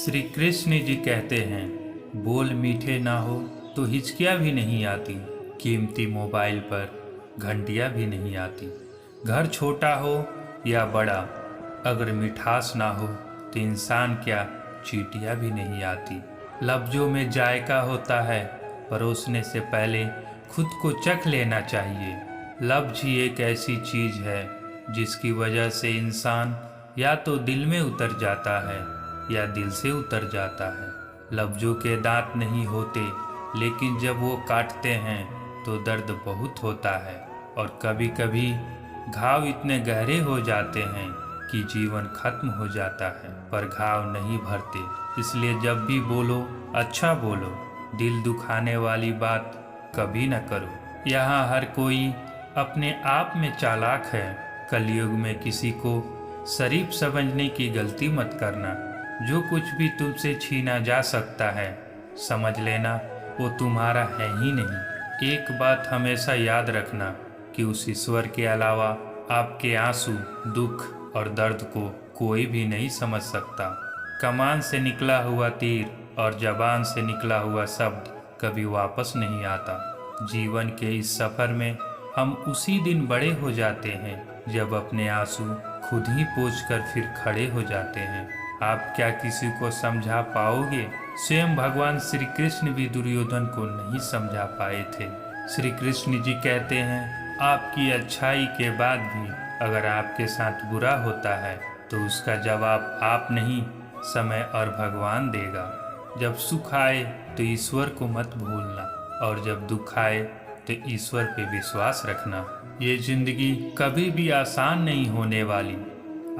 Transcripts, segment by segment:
श्री कृष्ण जी कहते हैं, बोल मीठे ना हो तो हिचकियाँ भी नहीं आती, कीमती मोबाइल पर घंटियाँ भी नहीं आती। घर छोटा हो या बड़ा, अगर मिठास ना हो तो इंसान क्या चींटियाँ भी नहीं आती। लफ्ज़ों में जायका होता है, परोसने से पहले खुद को चख लेना चाहिए। लफ्ज़ ही एक ऐसी चीज़ है जिसकी वजह से इंसान या तो दिल में उतर जाता है या दिल से उतर जाता है। लफ्ज़ों के दांत नहीं होते, लेकिन जब वो काटते हैं तो दर्द बहुत होता है। और कभी कभी घाव इतने गहरे हो जाते हैं कि जीवन खत्म हो जाता है, पर घाव नहीं भरते। इसलिए जब भी बोलो, अच्छा बोलो, दिल दुखाने वाली बात कभी न करो। यहाँ हर कोई अपने आप में चालाक है। कलयुग में किसी को शरीफ समझने की गलती मत करना। जो कुछ भी तुमसे छीना जा सकता है, समझ लेना वो तुम्हारा है ही नहीं। एक बात हमेशा याद रखना कि उस ईश्वर के अलावा आपके आंसू, दुख और दर्द को कोई भी नहीं समझ सकता। कमान से निकला हुआ तीर और जबान से निकला हुआ शब्द कभी वापस नहीं आता। जीवन के इस सफ़र में हम उसी दिन बड़े हो जाते हैं जब अपने आंसू खुद ही पोंछ कर फिर खड़े हो जाते हैं। आप क्या किसी को समझा पाओगे? स्वयं भगवान श्री कृष्ण भी दुर्योधन को नहीं समझा पाए थे। श्री कृष्ण जी कहते हैं, आपकी अच्छाई के बाद भी अगर आपके साथ बुरा होता है तो उसका जवाब आप नहीं, समय और भगवान देगा। जब सुख आए तो ईश्वर को मत भूलना, और जब दुख आए तो ईश्वर पे विश्वास रखना। ये जिंदगी कभी भी आसान नहीं होने वाली,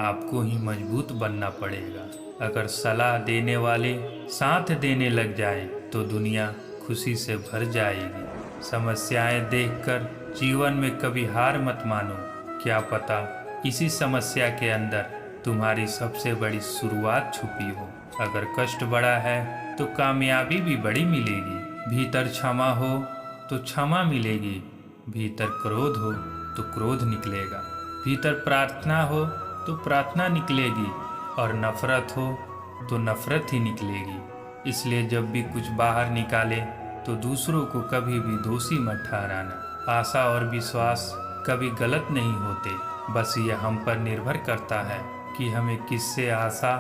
आपको ही मजबूत बनना पड़ेगा। अगर सलाह देने वाले साथ देने लग जाए तो दुनिया खुशी से भर जाएगी। समस्याएं देखकर जीवन में कभी हार मत मानो। क्या पता इसी समस्या के अंदर तुम्हारी सबसे बड़ी शुरुआत छुपी हो। अगर कष्ट बड़ा है तो कामयाबी भी बड़ी मिलेगी। भीतर क्षमा हो तो क्षमा मिलेगी, भीतर क्रोध हो तो क्रोध निकलेगा, भीतर प्रार्थना हो तो प्रार्थना निकलेगी, और नफरत हो तो नफरत ही निकलेगी। इसलिए जब भी कुछ बाहर निकाले तो दूसरों को कभी भी दोषी मत ठहराना। आशा और विश्वास कभी गलत नहीं होते, बस यह हम पर निर्भर करता है कि हमें किससे आशा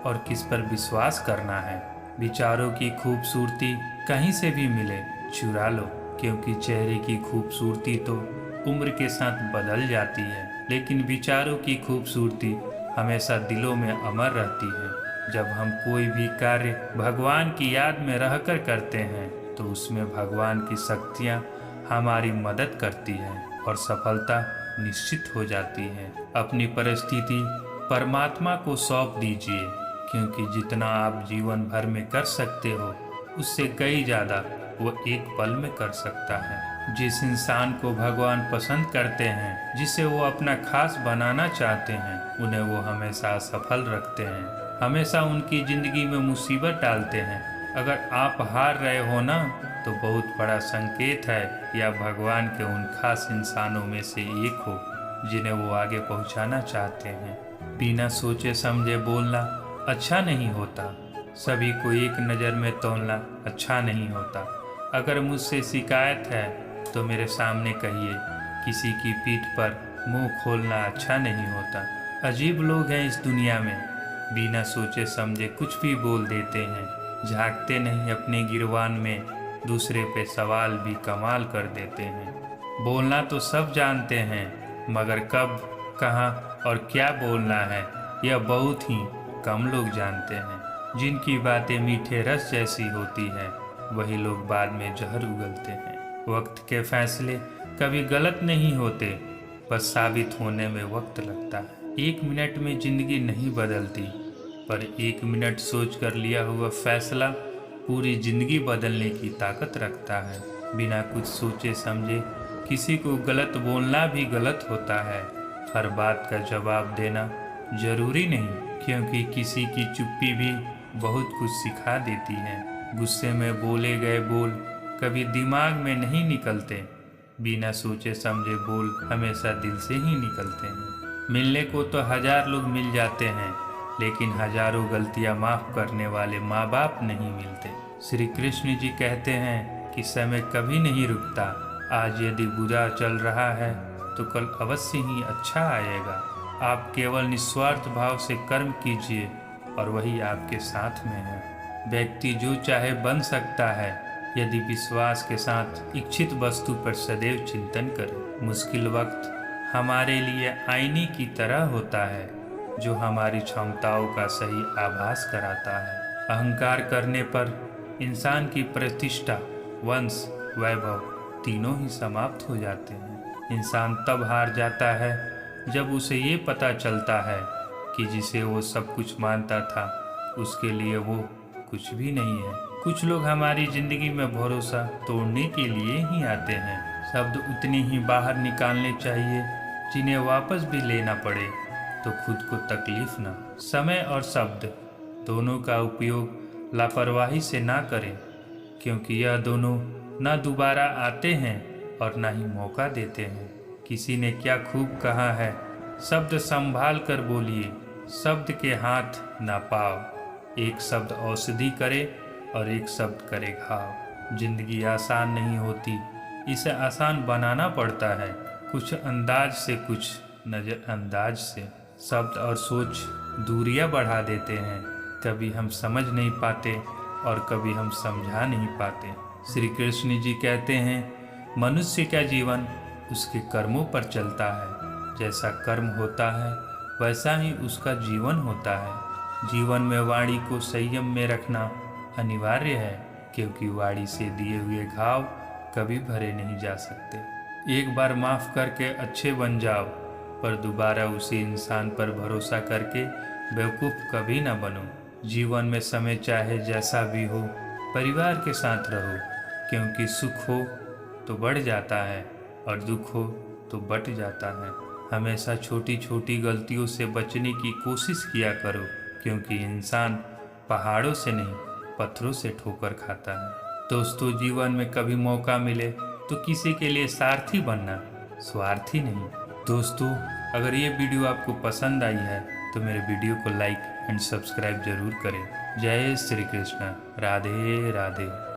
और किस पर विश्वास करना है। विचारों की खूबसूरती कहीं से भी मिले चुरा लो, क्योंकि चेहरे की खूबसूरती तो उम्र के साथ बदल जाती है, लेकिन विचारों की खूबसूरती हमेशा दिलों में अमर रहती है। जब हम कोई भी कार्य भगवान की याद में रहकर करते हैं तो उसमें भगवान की शक्तियाँ हमारी मदद करती हैं और सफलता निश्चित हो जाती है। अपनी परिस्थिति परमात्मा को सौंप दीजिए, क्योंकि जितना आप जीवन भर में कर सकते हो उससे कई ज़्यादा वो एक पल में कर सकता है। जिस इंसान को भगवान पसंद करते हैं, जिसे वो अपना खास बनाना चाहते हैं, उन्हें वो हमेशा सफल रखते हैं, हमेशा उनकी ज़िंदगी में मुसीबत डालते हैं। अगर आप हार रहे हो ना, तो बहुत बड़ा संकेत है, या भगवान के उन खास इंसानों में से एक हो जिन्हें वो आगे पहुंचाना चाहते हैं। बिना सोचे समझे बोलना अच्छा नहीं होता, सभी को एक नज़र में तोलना अच्छा नहीं होता। अगर मुझसे शिकायत है तो मेरे सामने कहिए, किसी की पीठ पर मुंह खोलना अच्छा नहीं होता। अजीब लोग हैं इस दुनिया में, बिना सोचे समझे कुछ भी बोल देते हैं, झांकते नहीं अपने गिरवान में, दूसरे पे सवाल भी कमाल कर देते हैं। बोलना तो सब जानते हैं, मगर कब, कहाँ और क्या बोलना है यह बहुत ही कम लोग जानते हैं। जिनकी बातें मीठे रस जैसी होती हैं, वही लोग बाद में जहर उगलते हैं। वक्त के फैसले कभी गलत नहीं होते, बस साबित होने में वक्त लगता है। 1 मिनट में जिंदगी नहीं बदलती, पर 1 मिनट सोच कर लिया हुआ फैसला पूरी जिंदगी बदलने की ताकत रखता है। बिना कुछ सोचे समझे किसी को गलत बोलना भी गलत होता है। हर बात का जवाब देना जरूरी नहीं, क्योंकि किसी की चुप्पी भी बहुत कुछ सिखा देती है। गुस्से में बोले गए बोल कभी दिमाग में नहीं निकलते, बिना सोचे समझे बोल हमेशा दिल से ही निकलते हैं। मिलने को तो 1000 लोग मिल जाते हैं, लेकिन हजारों गलतियां माफ करने वाले माँ बाप नहीं मिलते। श्री कृष्ण जी कहते हैं कि समय कभी नहीं रुकता। आज यदि बुरा चल रहा है तो कल अवश्य ही अच्छा आएगा। आप केवल निस्वार्थ भाव से कर्म कीजिए और वही आपके साथ में है। व्यक्ति जो चाहे बन सकता है यदि विश्वास के साथ इच्छित वस्तु पर सदैव चिंतन करे। मुश्किल वक्त हमारे लिए आईने की तरह होता है जो हमारी क्षमताओं का सही आभास कराता है। अहंकार करने पर इंसान की प्रतिष्ठा, वंश, वैभव तीनों ही समाप्त हो जाते हैं। इंसान तब हार जाता है जब उसे ये पता चलता है कि जिसे वो सब कुछ मानता था उसके लिए वो कुछ भी नहीं है। कुछ लोग हमारी जिंदगी में भरोसा तोड़ने के लिए ही आते हैं। शब्द उतने ही बाहर निकालने चाहिए जिन्हें वापस भी लेना पड़े तो खुद को तकलीफ ना। समय और शब्द दोनों का उपयोग लापरवाही से ना करें, क्योंकि यह दोनों ना दोबारा आते हैं और ना ही मौका देते हैं। किसी ने क्या खूब कहा है, शब्द संभाल कर बोलिए, शब्द के हाथ ना पाओ। एक शब्द औषधि करे और एक शब्द करे घाव। जिंदगी आसान नहीं होती, इसे आसान बनाना पड़ता है, कुछ अंदाज से, कुछ नज़रअंदाज से। शब्द और सोच दूरियां बढ़ा देते हैं। कभी हम समझ नहीं पाते और कभी हम समझा नहीं पाते। श्री कृष्ण जी कहते हैं, मनुष्य का जीवन उसके कर्मों पर चलता है। जैसा कर्म होता है वैसा ही उसका जीवन होता है। जीवन में वाणी को संयम में रखना अनिवार्य है, क्योंकि वाणी से दिए हुए घाव कभी भरे नहीं जा सकते। एक बार माफ़ करके अच्छे बन जाओ, पर दोबारा उसी इंसान पर भरोसा करके बेवकूफ़ कभी ना बनो। जीवन में समय चाहे जैसा भी हो, परिवार के साथ रहो, क्योंकि सुख हो तो बढ़ जाता है और दुख हो तो बट जाता है। हमेशा छोटी छोटी गलतियों से बचने की कोशिश किया करो, क्योंकि इंसान पहाड़ों से नहीं पत्थरों से ठोकर खाता है। दोस्तों, जीवन में कभी मौका मिले तो किसी के लिए सारथी बनना, स्वार्थी नहीं। दोस्तों, अगर ये वीडियो आपको पसंद आई है तो मेरे वीडियो को लाइक एंड सब्सक्राइब जरूर करें। जय श्री कृष्ण। राधे राधे।